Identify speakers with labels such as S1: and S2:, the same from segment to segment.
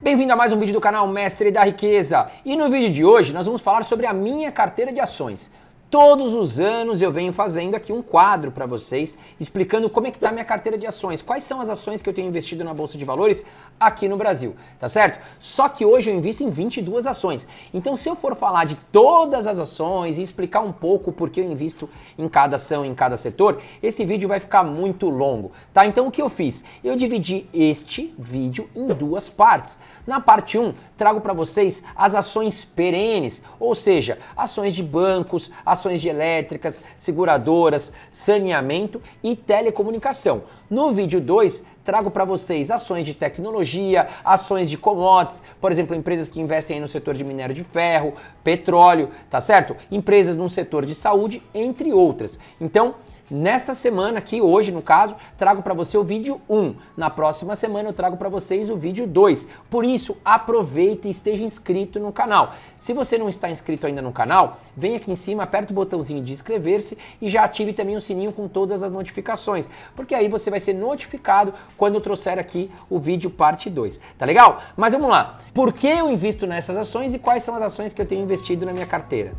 S1: Bem-vindo a mais um vídeo do canal Mestre da Riqueza. E no vídeo de hoje nós vamos falar sobre a minha carteira de ações. Todos os anos eu venho fazendo aqui um quadro para vocês, explicando como é que está a minha carteira de ações, quais são as ações que eu tenho investido na Bolsa de Valores aqui no Brasil, tá certo? Só que hoje eu invisto em 22 ações. Então se eu for falar de todas as ações e explicar um pouco por que eu invisto em cada ação, em cada setor, esse vídeo vai ficar muito longo, tá? Então o que eu fiz? Eu dividi este vídeo em duas partes. Na parte 1, trago para vocês as ações perenes, ou seja, ações de bancos, ações de elétricas, seguradoras, saneamento e telecomunicação. No vídeo 2, trago para vocês ações de tecnologia, ações de commodities, por exemplo, empresas que investem aí no setor de minério de ferro, petróleo, tá certo? Empresas no setor de saúde, entre outras. Então, nesta semana aqui, hoje no caso, trago para você o vídeo 1. Na próxima semana eu trago para vocês o vídeo 2. Por isso, aproveite e esteja inscrito no canal. Se você não está inscrito ainda no canal, vem aqui em cima, aperta o botãozinho de inscrever-se e já ative também o sininho com todas as notificações, porque aí você vai ser notificado quando eu trouxer aqui o vídeo parte 2. Tá legal? Mas vamos lá. Por que eu invisto nessas ações e quais são as ações que eu tenho investido na minha carteira?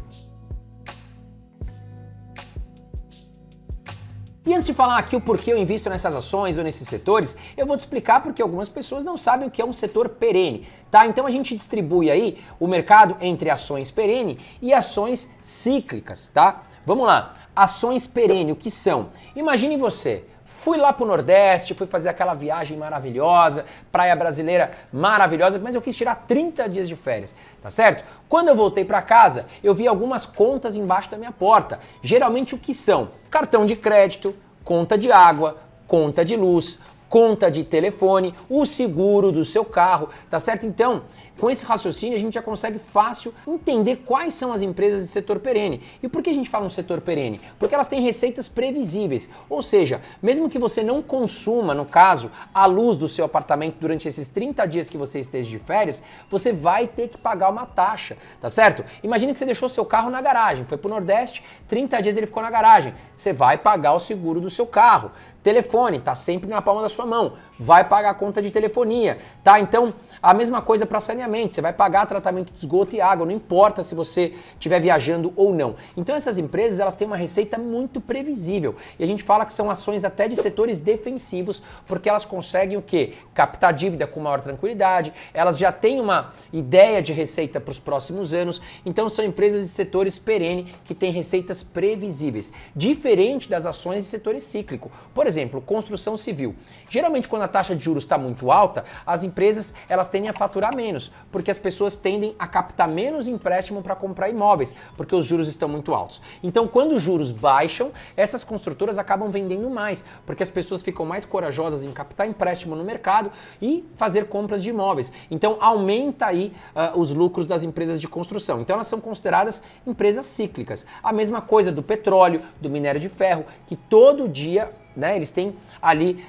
S1: E antes de falar aqui o porquê eu invisto nessas ações ou nesses setores, eu vou te explicar porque algumas pessoas não sabem o que é um setor perene, tá? Então a gente distribui aí o mercado entre ações perene e ações cíclicas, tá? Vamos lá, ações perene, o que são? Imagine você, fui lá pro Nordeste, fui fazer aquela viagem maravilhosa, praia brasileira maravilhosa, mas eu quis tirar 30 dias de férias, tá certo? Quando eu voltei para casa, eu vi algumas contas embaixo da minha porta. Geralmente o que são? Cartão de crédito, conta de água, conta de luz, conta de telefone, o seguro do seu carro, tá certo? Então, com esse raciocínio a gente já consegue fácil entender quais são as empresas de setor perene. E por que a gente fala um setor perene? Porque elas têm receitas previsíveis, ou seja, mesmo que você não consuma, no caso, a luz do seu apartamento durante esses 30 dias que você esteja de férias, você vai ter que pagar uma taxa, tá certo? Imagine que você deixou seu carro na garagem, foi pro Nordeste, 30 dias ele ficou na garagem, você vai pagar o seguro do seu carro. Telefone, tá sempre na palma da sua mão, vai pagar a conta de telefonia, tá? Então, a mesma coisa para saneamento, você vai pagar tratamento de esgoto e água, não importa se você estiver viajando ou não. Então essas empresas, elas têm uma receita muito previsível e a gente fala que são ações até de setores defensivos, porque elas conseguem o quê? Captar dívida com maior tranquilidade, elas já têm uma ideia de receita para os próximos anos, então são empresas de setores perene que têm receitas previsíveis, diferente das ações de setores cíclico. Por exemplo, construção civil. Geralmente quando a taxa de juros está muito alta, as empresas elas tendem a faturar menos, porque as pessoas tendem a captar menos empréstimo para comprar imóveis, porque os juros estão muito altos. Então quando os juros baixam, essas construtoras acabam vendendo mais, porque as pessoas ficam mais corajosas em captar empréstimo no mercado e fazer compras de imóveis. Então aumenta aí os lucros das empresas de construção. Então elas são consideradas empresas cíclicas. A mesma coisa do petróleo, do minério de ferro, que todo dia, né, eles têm ali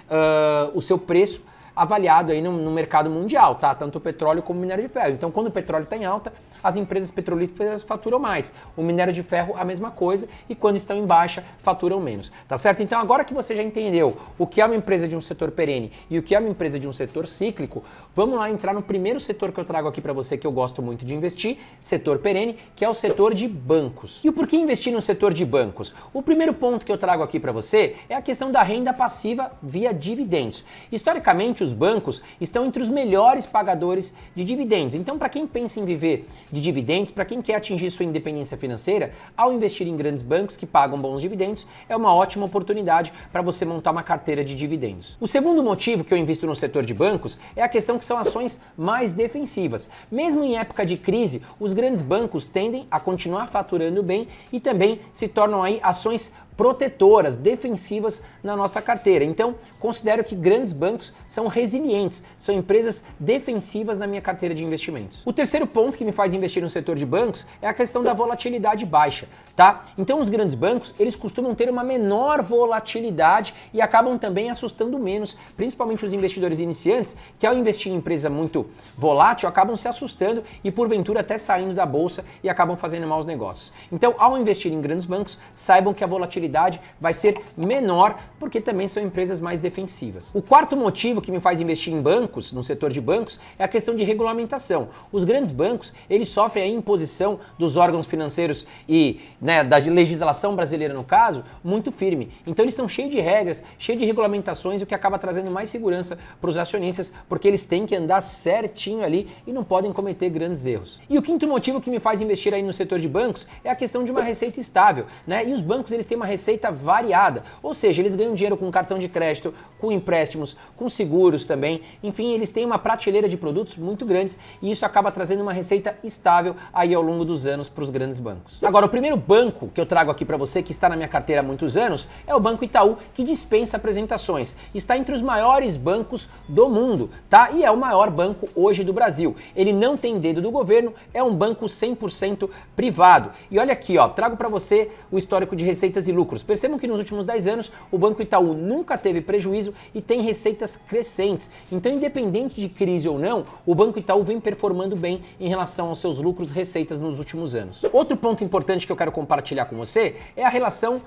S1: o seu preço avaliado aí no mercado mundial, tá? Tanto o petróleo como o minério de ferro. Então, quando o petróleo está em alta, as empresas petrolíferas faturam mais. O minério de ferro, a mesma coisa, e quando estão em baixa, faturam menos, tá certo? Então, agora que você já entendeu o que é uma empresa de um setor perene e o que é uma empresa de um setor cíclico, vamos lá entrar no primeiro setor que eu trago aqui para você, que eu gosto muito de investir, setor perene, que é o setor de bancos. E o porquê investir no setor de bancos? O primeiro ponto que eu trago aqui para você é a questão da renda passiva via dividendos. Historicamente, os bancos estão entre os melhores pagadores de dividendos. Então, para quem pensa em viver de dividendos, para quem quer atingir sua independência financeira, ao investir em grandes bancos que pagam bons dividendos, é uma ótima oportunidade para você montar uma carteira de dividendos. O segundo motivo que eu invisto no setor de bancos é a questão que são ações mais defensivas. Mesmo em época de crise, os grandes bancos tendem a continuar faturando bem e também se tornam aí ações protetoras, defensivas na nossa carteira. Então, considero que grandes bancos são resilientes, são empresas defensivas na minha carteira de investimentos. O terceiro ponto que me faz investir no setor de bancos é a questão da volatilidade baixa, tá? Então, os grandes bancos, eles costumam ter uma menor volatilidade e acabam também assustando menos, principalmente os investidores iniciantes, que ao investir em empresa muito volátil, acabam se assustando e porventura até saindo da bolsa e acabam fazendo maus negócios. Então, ao investir em grandes bancos, saibam que a volatilidade volatilidade vai ser menor, porque também são empresas mais defensivas. O quarto motivo que me faz investir em bancos, no setor de bancos, é a questão de regulamentação. Os grandes bancos, eles sofrem a imposição dos órgãos financeiros e da legislação brasileira, no caso, muito firme. Então eles estão cheios de regras, cheios de regulamentações, o que acaba trazendo mais segurança para os acionistas, porque eles têm que andar certinho ali e não podem cometer grandes erros. E o quinto motivo que me faz investir aí no setor de bancos é a questão de uma receita estável, né? E os bancos, eles têm uma receita variada, ou seja, eles ganham dinheiro com cartão de crédito, com empréstimos, com seguros também, enfim, eles têm uma prateleira de produtos muito grandes e isso acaba trazendo uma receita estável aí ao longo dos anos para os grandes bancos. Agora, o primeiro banco que eu trago aqui para você, que está na minha carteira há muitos anos, é o Banco Itaú, que dispensa apresentações. Está entre os maiores bancos do mundo, tá? E é o maior banco hoje do Brasil. Ele não tem dedo do governo, é um banco 100% privado. E olha aqui, ó, trago para você o histórico de receitas e lucros. Percebam que nos últimos 10 anos o Banco Itaú nunca teve prejuízo e tem receitas crescentes. Então, independente de crise ou não, o Banco Itaú vem performando bem em relação aos seus lucros e receitas nos últimos anos. Outro ponto importante que eu quero compartilhar com você é a relação,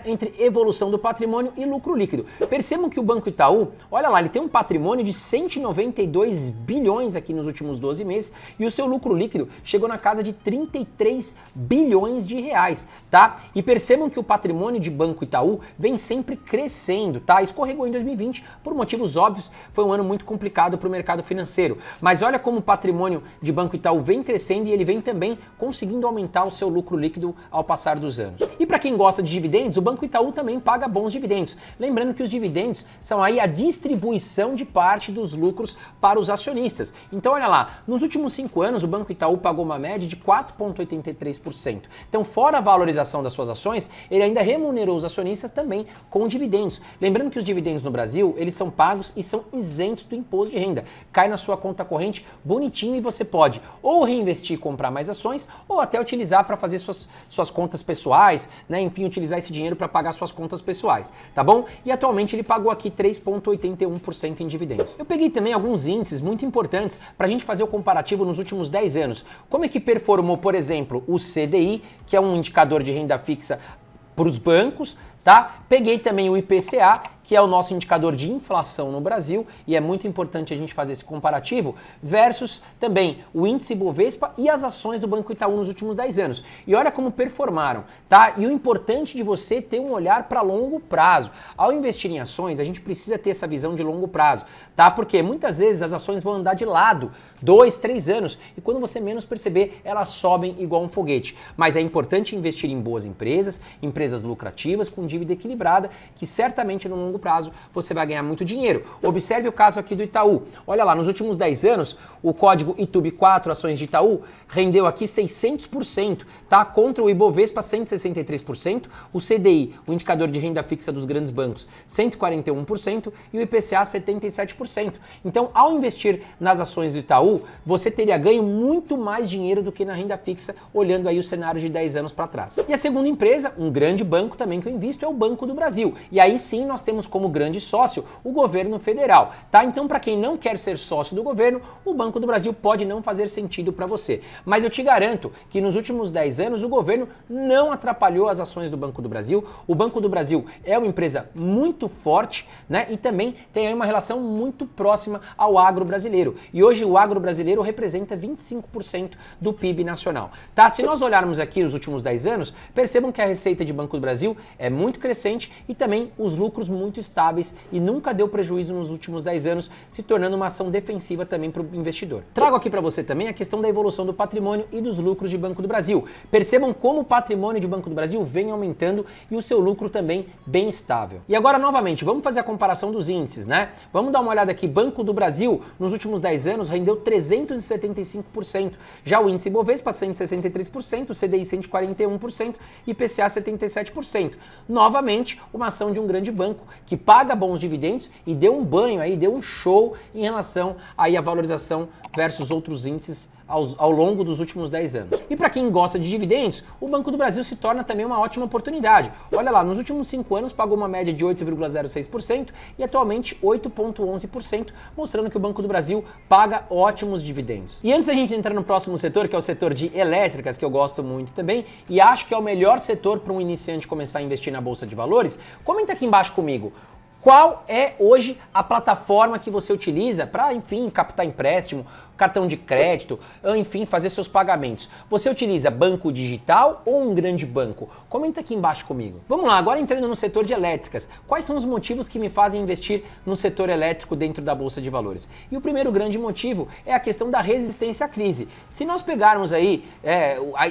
S1: entre evolução do patrimônio e lucro líquido. Percebam que o Banco Itaú, olha lá, ele tem um patrimônio de 192 bilhões aqui nos últimos 12 meses e o seu lucro líquido chegou na casa de 33 bilhões de reais, tá? E percebam que o patrimônio de Banco Itaú vem sempre crescendo, tá? Escorregou em 2020 por motivos óbvios, foi um ano muito complicado para o mercado financeiro. Mas olha como o patrimônio de Banco Itaú vem crescendo e ele vem também conseguindo aumentar o seu lucro líquido ao passar dos anos. E para quem gosta de dividendos, o Banco Itaú também paga bons dividendos. Lembrando que os dividendos são aí a distribuição de parte dos lucros para os acionistas. Então olha lá, nos últimos 5 anos o Banco Itaú pagou uma média de 4,83%. Então fora a valorização das suas ações, ele ainda remunerou os acionistas também com dividendos. Lembrando que os dividendos no Brasil, eles são pagos e são isentos do imposto de renda. Cai na sua conta corrente bonitinho e você pode ou reinvestir e comprar mais ações ou até utilizar para fazer suas contas pessoais, enfim, utilizar esse dinheiro para pagar suas contas pessoais, tá bom? E atualmente ele pagou aqui 3,81% em dividendos. Eu peguei também alguns índices muito importantes para a gente fazer o comparativo nos últimos 10 anos. Como é que performou, por exemplo, o CDI, que é um indicador de renda fixa para os bancos, tá? Peguei também o IPCA, que é o nosso indicador de inflação no Brasil, e é muito importante a gente fazer esse comparativo, versus também o índice Bovespa e as ações do Banco Itaú nos últimos 10 anos. E olha como performaram, tá? E o importante de você ter um olhar para longo prazo. Ao investir em ações, a gente precisa ter essa visão de longo prazo, tá? Porque muitas vezes as ações vão andar de lado, 2, 3 anos, e quando você menos perceber, elas sobem igual um foguete. Mas é importante investir em boas empresas, empresas lucrativas, com dívida equilibrada, que certamente no longo prazo você vai ganhar muito dinheiro. Observe o caso aqui do Itaú. Olha lá, nos últimos 10 anos, o código ITUB4 ações de Itaú rendeu aqui 600%, tá? Contra o Ibovespa 163%, o CDI, o indicador de renda fixa dos grandes bancos, 141% e o IPCA 77%. Então, ao investir nas ações do Itaú, você teria ganho muito mais dinheiro do que na renda fixa, olhando aí o cenário de 10 anos para trás. E a segunda empresa, um grande banco também que eu invisto, é o Banco do Brasil. E aí sim nós temos como grande sócio o governo federal, tá? Então, para quem não quer ser sócio do governo, o Banco do Brasil pode não fazer sentido para você. Mas eu te garanto que nos últimos 10 anos o governo não atrapalhou as ações do Banco do Brasil. O Banco do Brasil é uma empresa muito forte, e também tem aí uma relação muito próxima ao agro brasileiro. E hoje o agro brasileiro representa 25% do PIB nacional, tá? Se nós olharmos aqui nos últimos 10 anos, percebam que a receita de Banco do Brasil é muito crescente e também os lucros muito estáveis e nunca deu prejuízo nos últimos 10 anos, se tornando uma ação defensiva também para o investidor. Trago aqui para você também a questão da evolução do patrimônio e dos lucros de Banco do Brasil. Percebam como o patrimônio de Banco do Brasil vem aumentando e o seu lucro também bem estável. E agora, novamente, vamos fazer a comparação dos índices, Vamos dar uma olhada aqui. Banco do Brasil, nos últimos 10 anos, rendeu 375%. Já o índice Bovespa, 163%, o CDI 141% e IPCA 77%. Novamente, uma ação de um grande banco que paga bons dividendos e deu um banho aí, deu um show em relação aí à valorização versus outros índices ao longo dos últimos 10 anos. E para quem gosta de dividendos, o Banco do Brasil se torna também uma ótima oportunidade. Olha lá, nos últimos 5 anos pagou uma média de 8,06% e atualmente 8,11%, mostrando que o Banco do Brasil paga ótimos dividendos. E antes da gente entrar no próximo setor, que é o setor de elétricas, que eu gosto muito também, e acho que é o melhor setor para um iniciante começar a investir na Bolsa de Valores, comenta aqui embaixo comigo. Qual é hoje a plataforma que você utiliza para, enfim, captar empréstimo, cartão de crédito, enfim, fazer seus pagamentos? Você utiliza banco digital ou um grande banco? Comenta aqui embaixo comigo. Vamos lá, agora entrando no setor de elétricas. Quais são os motivos que me fazem investir no setor elétrico dentro da Bolsa de Valores? E o primeiro grande motivo é a questão da resistência à crise. Se nós pegarmos aí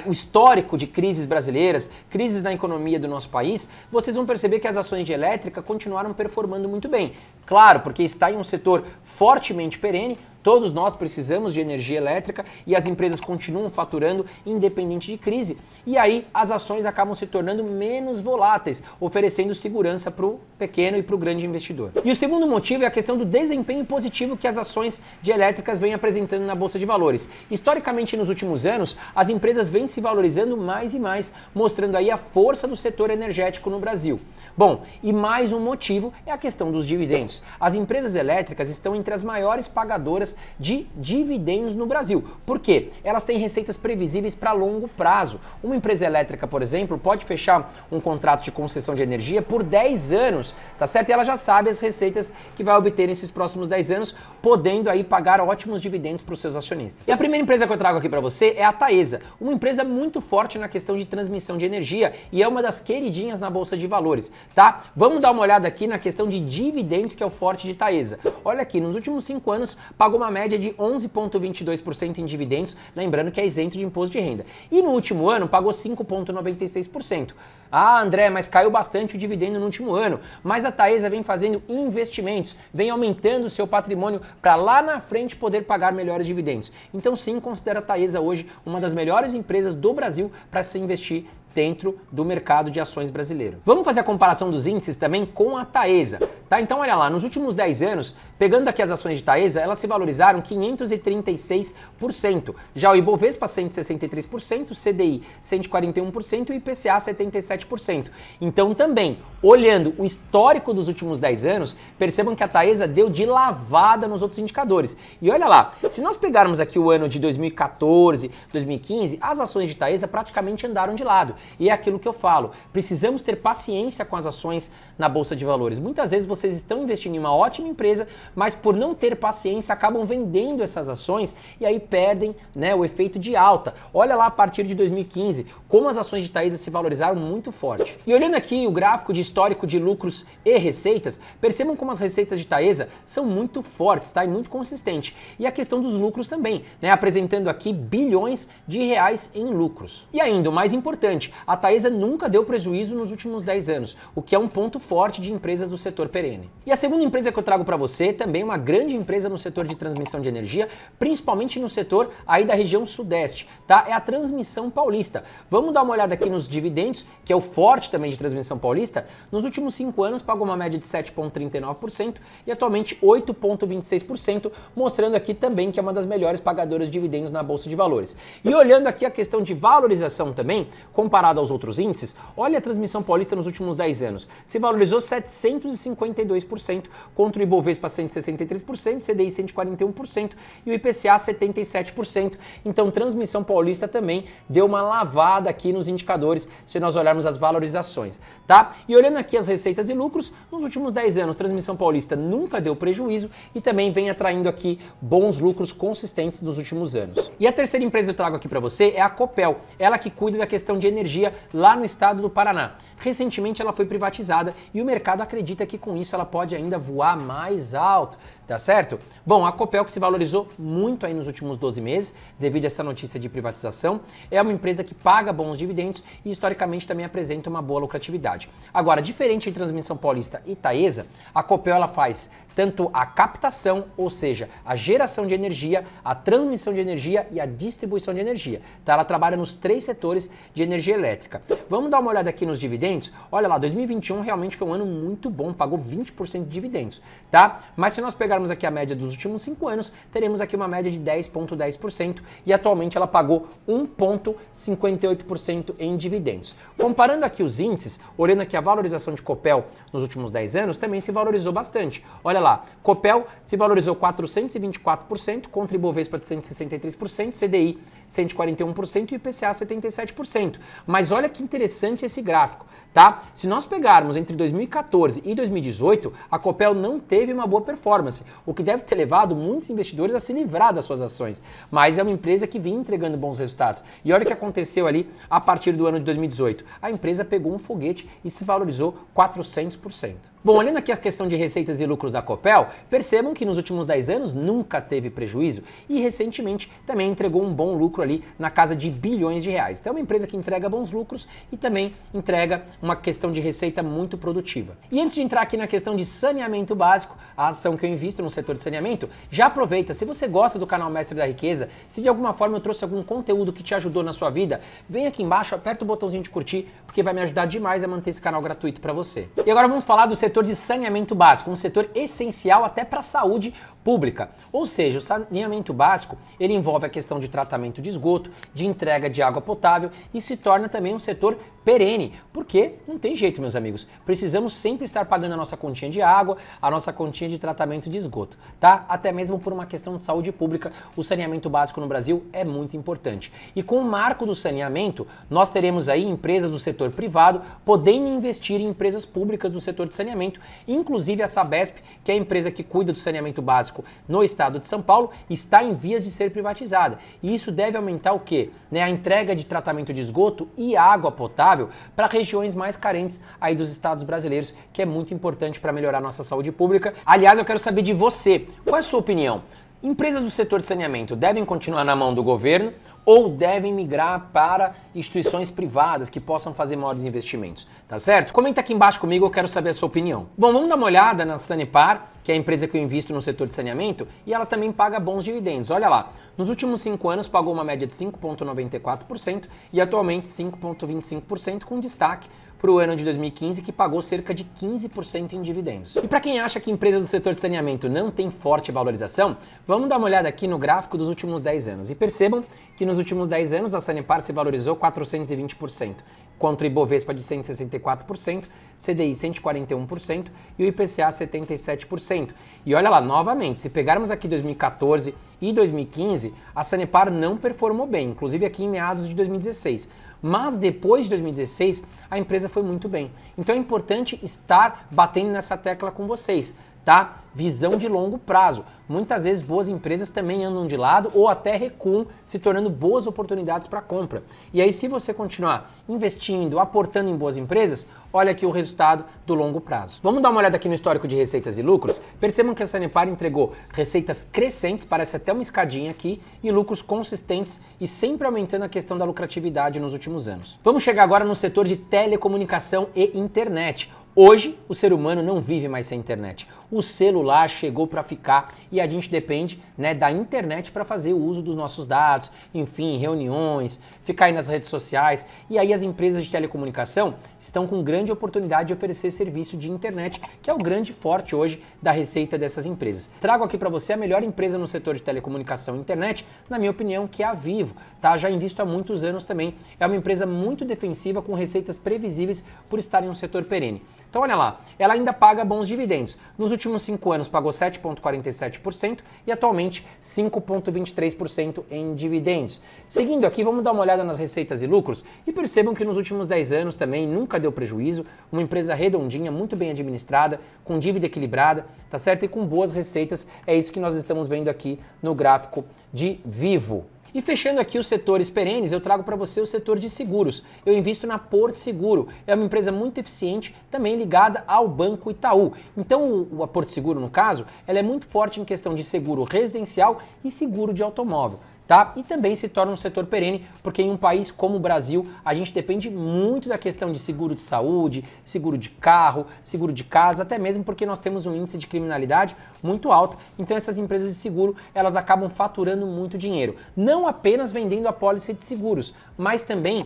S1: o histórico de crises brasileiras, crises na economia do nosso país, vocês vão perceber que as ações de elétrica continuaram performando muito bem. Claro, porque está em um setor fortemente perene, todos nós precisamos de energia elétrica e as empresas continuam faturando independente de crise. E aí as ações acabam se tornando menos voláteis, oferecendo segurança para o pequeno e para o grande investidor. E o segundo motivo é a questão do desempenho positivo que as ações de elétricas vêm apresentando na Bolsa de Valores. Historicamente, nos últimos anos, as empresas vêm se valorizando mais e mais, mostrando aí a força do setor energético no Brasil. Bom, e mais um motivo é a questão dos dividendos. As empresas elétricas estão entre as maiores pagadoras de dividendos no Brasil. Por quê? Elas têm receitas previsíveis para longo prazo. Uma empresa elétrica, por exemplo, pode fechar um contrato de concessão de energia por 10 anos, tá certo? E ela já sabe as receitas que vai obter nesses próximos 10 anos, podendo aí pagar ótimos dividendos para os seus acionistas. E a primeira empresa que eu trago aqui para você é a Taesa, uma empresa muito forte na questão de transmissão de energia e é uma das queridinhas na Bolsa de Valores, tá? Vamos dar uma olhada aqui na questão de dividendos, que é o forte de Taesa. Olha aqui, nos últimos 5 anos pagou uma média de 11,22% em dividendos, lembrando que é isento de imposto de renda. E no último ano pagou 5,96%. Ah, André, mas caiu bastante o dividendo no último ano. Mas a Taesa vem fazendo investimentos, vem aumentando o seu patrimônio para lá na frente poder pagar melhores dividendos. Então sim, considero a Taesa hoje uma das melhores empresas do Brasil para se investir dentro do mercado de ações brasileiro. Vamos fazer a comparação dos índices também com a Taesa, tá? Então olha lá, nos últimos 10 anos, pegando aqui as ações de Taesa, elas se valorizaram 536%. Já o Ibovespa 163%, o CDI 141% e o IPCA 77%. Então também, olhando o histórico dos últimos 10 anos, percebam que a Taesa deu de lavada nos outros indicadores. E olha lá, se nós pegarmos aqui o ano de 2014, 2015, as ações de Taesa praticamente andaram de lado. E é aquilo que eu falo, precisamos ter paciência com as ações na Bolsa de Valores. Muitas vezes vocês estão investindo em uma ótima empresa, mas por não ter paciência acabam vendendo essas ações e aí perdem, né, o efeito de alta. Olha lá a partir de 2015, como as ações de Taesa se valorizaram muito forte. E olhando aqui o gráfico de histórico de lucros e receitas, percebam como as receitas de Taesa são muito fortes, tá? E muito consistentes. E a questão dos lucros também, né? Apresentando aqui bilhões de reais em lucros. E ainda, o mais importante, a Taesa nunca deu prejuízo nos últimos 10 anos, o que é um ponto forte de empresas do setor perene. E a segunda empresa que eu trago para você, também uma grande empresa no setor de transmissão de energia, principalmente no setor aí da região sudeste, tá? É a Transmissão Paulista. Vamos dar uma olhada aqui nos dividendos, que é o forte também de Transmissão Paulista. Nos últimos 5 anos pagou uma média de 7,39% e atualmente 8,26%, mostrando aqui também que é uma das melhores pagadoras de dividendos na Bolsa de Valores. E olhando aqui a questão de valorização também, comparado aos outros índices, olha a Transmissão Paulista nos últimos 10 anos. Se valorizou 752% contra o Ibovespa 163%, CDI 141% e o IPCA 77%. Então, Transmissão Paulista também deu uma lavada aqui nos indicadores, se nós olharmos as valorizações, tá? E olhando aqui as receitas e lucros, nos últimos 10 anos, Transmissão Paulista nunca deu prejuízo e também vem atraindo aqui bons lucros consistentes nos últimos anos. E a terceira empresa que eu trago aqui para você é a Copel, ela que cuida da questão de energia lá no estado do Paraná. Recentemente ela foi privatizada e o mercado acredita que com isso ela pode ainda voar mais alto, tá certo? Bom, a Copel, que se valorizou muito aí nos últimos 12 meses devido a essa notícia de privatização, é uma empresa que paga bons dividendos e historicamente também apresenta uma boa lucratividade. Agora, diferente de Transmissão Paulista e Taesa, a Copel ela faz tanto a captação, ou seja, a geração de energia, a transmissão de energia e a distribuição de energia, tá? Ela trabalha nos 3 setores de energia elétrica. Vamos dar uma olhada aqui nos dividendos? Olha lá, 2021 realmente foi um ano muito bom, pagou 20% de dividendos, tá? Mas se nós pegarmos aqui a média dos últimos 5 anos, teremos aqui uma média de 10,10% e atualmente ela pagou 1,58% em dividendos. Comparando aqui os índices, olhando aqui a valorização de Copel nos últimos 10 anos, também se valorizou bastante. Olha lá, Copel se valorizou 424%, contra Ibovespa de 163%, CDI 141% e IPCA 77%. Mas olha que interessante esse gráfico, tá? Se nós pegarmos entre 2014 e 2018, a Copel não teve uma boa performance, o que deve ter levado muitos investidores a se livrar das suas ações. Mas é uma empresa que vinha entregando bons resultados. E olha o que aconteceu ali a partir do ano de 2018. A empresa pegou um foguete e se valorizou 400%. Bom, olhando aqui a questão de receitas e lucros da Copel, percebam que nos últimos 10 anos nunca teve prejuízo e recentemente também entregou um bom lucro ali na casa de bilhões de reais. Então é uma empresa que entrega bons lucros e também entrega uma questão de receita muito produtiva. E antes de entrar aqui na questão de saneamento básico, a ação que eu invisto no setor de saneamento, já aproveita, se você gosta do canal Mestre da Riqueza, se de alguma forma eu trouxe algum conteúdo que te ajudou na sua vida, vem aqui embaixo, aperta o botãozinho de curtir, porque vai me ajudar demais a manter esse canal gratuito para você. E agora vamos falar do setor de saneamento básico, um setor essencial até para a saúde pública. Ou seja, o saneamento básico, ele envolve a questão de tratamento de esgoto, de entrega de água potável e se torna também um setor perene, porque não tem jeito, meus amigos, precisamos sempre estar pagando a nossa continha de água, a nossa continha de tratamento de esgoto, tá? Até mesmo por uma questão de saúde pública, o saneamento básico no Brasil é muito importante. E com o marco do saneamento, nós teremos aí empresas do setor privado podendo investir em empresas públicas do setor de saneamento, inclusive a Sabesp, que é a empresa que cuida do saneamento básico no estado de São Paulo, está em vias de ser privatizada. E isso deve aumentar o quê? A entrega de tratamento de esgoto e água potável para regiões mais carentes aí dos estados brasileiros, que é muito importante para melhorar nossa saúde pública. Aliás, eu quero saber de você, qual é a sua opinião? Empresas do setor de saneamento devem continuar na mão do governo ou devem migrar para instituições privadas que possam fazer maiores investimentos, tá certo? Comenta aqui embaixo comigo, eu quero saber a sua opinião. Bom, vamos dar uma olhada na Sanepar, que é a empresa que eu invisto no setor de saneamento, e ela também paga bons dividendos. Olha lá, nos últimos 5 anos pagou uma média de 5,94% e atualmente 5,25%, com destaque para o ano de 2015, que pagou cerca de 15% em dividendos. E para quem acha que empresas do setor de saneamento não têm forte valorização, vamos dar uma olhada aqui no gráfico dos últimos 10 anos. E percebam que nos últimos 10 anos a Sanepar se valorizou 420%, contra o Ibovespa de 164%, CDI 141% e o IPCA 77%. E olha lá, novamente, se pegarmos aqui 2014 e 2015, a Sanepar não performou bem, inclusive aqui em meados de 2016. Mas depois de 2016, a empresa foi muito bem. Então é importante estar batendo nessa tecla com vocês, tá? Visão de longo prazo. Muitas vezes boas empresas também andam de lado ou até recuam, se tornando boas oportunidades para compra. E aí, se você continuar investindo, aportando em boas empresas, olha aqui o resultado do longo prazo. Vamos dar uma olhada aqui no histórico de receitas e lucros. Percebam que a Sanepar entregou receitas crescentes, parece até uma escadinha aqui, e lucros consistentes e sempre aumentando a questão da lucratividade nos últimos anos. Vamos chegar agora no setor de telecomunicação e internet. Hoje, o ser humano não vive mais sem internet. O celular chegou para ficar e a gente depende, da internet para fazer o uso dos nossos dados, enfim, reuniões, ficar aí nas redes sociais. E aí as empresas de telecomunicação estão com grande oportunidade de oferecer serviço de internet, que é o grande forte hoje da receita dessas empresas. Trago aqui para você a melhor empresa no setor de telecomunicação e internet, na minha opinião, que é a Vivo. Tá? Já invisto há muitos anos também. É uma empresa muito defensiva, com receitas previsíveis por estar em um setor perene. Então olha lá, ela ainda paga bons dividendos. Nos últimos 5 anos pagou 7,47% e atualmente 5,23% em dividendos. Seguindo aqui, vamos dar uma olhada nas receitas e lucros e percebam que nos últimos 10 anos também nunca deu prejuízo, uma empresa redondinha, muito bem administrada, com dívida equilibrada, tá certo? E com boas receitas, é isso que nós estamos vendo aqui no gráfico de Vivo. E fechando aqui os setores perenes, eu trago para você o setor de seguros. Eu invisto na Porto Seguro, é uma empresa muito eficiente, também ligada ao Banco Itaú. Então a Porto Seguro, no caso, ela é muito forte em questão de seguro residencial e seguro de automóvel. Tá? E também se torna um setor perene, porque em um país como o Brasil, a gente depende muito da questão de seguro de saúde, seguro de carro, seguro de casa, até mesmo porque nós temos um índice de criminalidade muito alto, então essas empresas de seguro, elas acabam faturando muito dinheiro. Não apenas vendendo a pólice de seguros, mas também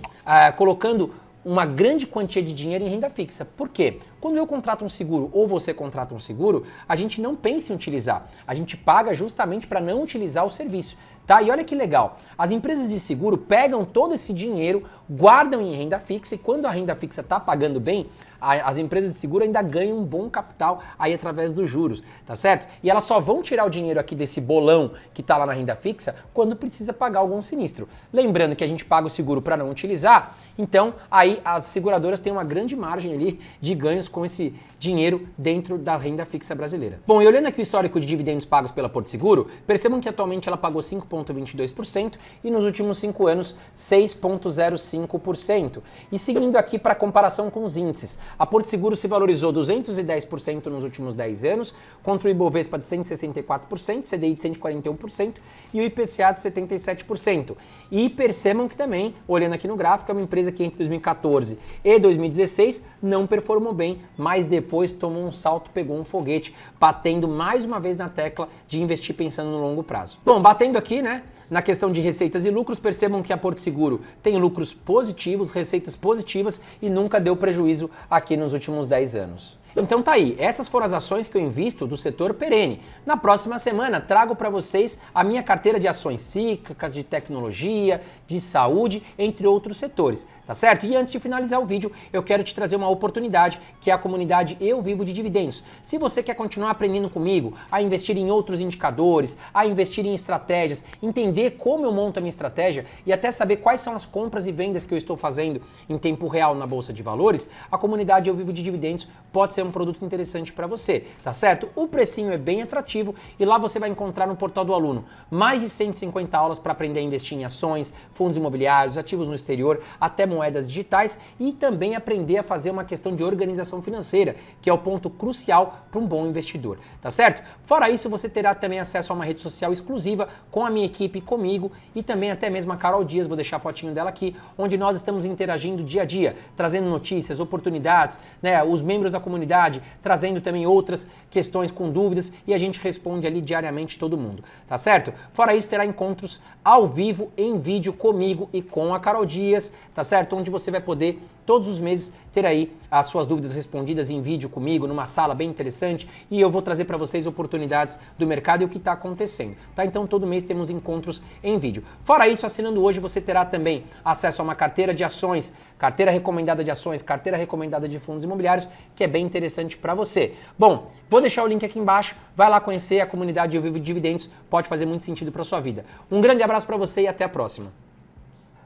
S1: colocando uma grande quantia de dinheiro em renda fixa. Por quê? Quando eu contrato um seguro ou você contrata um seguro, a gente não pensa em utilizar. A gente paga justamente para não utilizar o serviço. Tá? E olha que legal, as empresas de seguro pegam todo esse dinheiro, guardam em renda fixa e quando a renda fixa está pagando bem, as empresas de seguro ainda ganham um bom capital aí através dos juros, tá certo? E elas só vão tirar o dinheiro aqui desse bolão que está lá na renda fixa quando precisa pagar algum sinistro. Lembrando que a gente paga o seguro para não utilizar, então aí as seguradoras têm uma grande margem ali de ganhos com esse dinheiro dentro da renda fixa brasileira. Bom, e olhando aqui o histórico de dividendos pagos pela Porto Seguro, percebam que atualmente ela pagou 5,22% e nos últimos 5 anos 6,05%. E seguindo aqui para comparação com os índices, a Porto Seguro se valorizou 210% nos últimos 10 anos, contra o Ibovespa de 164%, CDI de 141% e o IPCA de 77%. E percebam que também, olhando aqui no gráfico, é uma empresa que entre 2014 e 2016 não performou bem, mas depois tomou um salto, pegou um foguete, batendo mais uma vez na tecla de investir pensando no longo prazo. Bom, batendo aqui, né, na questão de receitas e lucros, percebam que a Porto Seguro tem lucros positivos, receitas positivas e nunca deu prejuízo aqui nos últimos 10 anos. Então tá aí, essas foram as ações que eu invisto do setor perene. Na próxima semana trago para vocês a minha carteira de ações cíclicas, de tecnologia, de saúde, entre outros setores, tá certo? E antes de finalizar o vídeo, eu quero te trazer uma oportunidade, que é a comunidade Eu Vivo de Dividendos. Se você quer continuar aprendendo comigo, a investir em outros indicadores, a investir em estratégias, entender como eu monto a minha estratégia e até saber quais são as compras e vendas que eu estou fazendo em tempo real na Bolsa de Valores, a comunidade Eu Vivo de Dividendos pode ser um produto interessante para você, tá certo? O precinho é bem atrativo e lá você vai encontrar no portal do aluno mais de 150 aulas para aprender a investir em ações, fundos imobiliários, ativos no exterior, até moedas digitais e também aprender a fazer uma questão de organização financeira, que é o ponto crucial para um bom investidor, tá certo? Fora isso, você terá também acesso a uma rede social exclusiva com a minha equipe, comigo e também até mesmo a Carol Dias, vou deixar a fotinho dela aqui, onde nós estamos interagindo dia a dia, trazendo notícias, oportunidades, né, os membros da comunidade trazendo também outras questões com dúvidas e a gente responde ali diariamente todo mundo, tá certo? Fora isso, terá encontros ao vivo, em vídeo comigo e com a Carol Dias, tá certo? Onde você vai poder todos os meses ter aí as suas dúvidas respondidas em vídeo comigo, numa sala bem interessante e eu vou trazer para vocês oportunidades do mercado e o que está acontecendo, tá? Então todo mês temos encontros em vídeo. Fora isso, assinando hoje você terá também acesso a uma carteira de ações, carteira recomendada de ações, carteira recomendada de fundos imobiliários, que é bem interessante para você. Bom, vou deixar o link aqui embaixo, vai lá conhecer a comunidade Eu Vivo de Dividendos, pode fazer muito sentido para sua vida. Um grande abraço para você e até a próxima.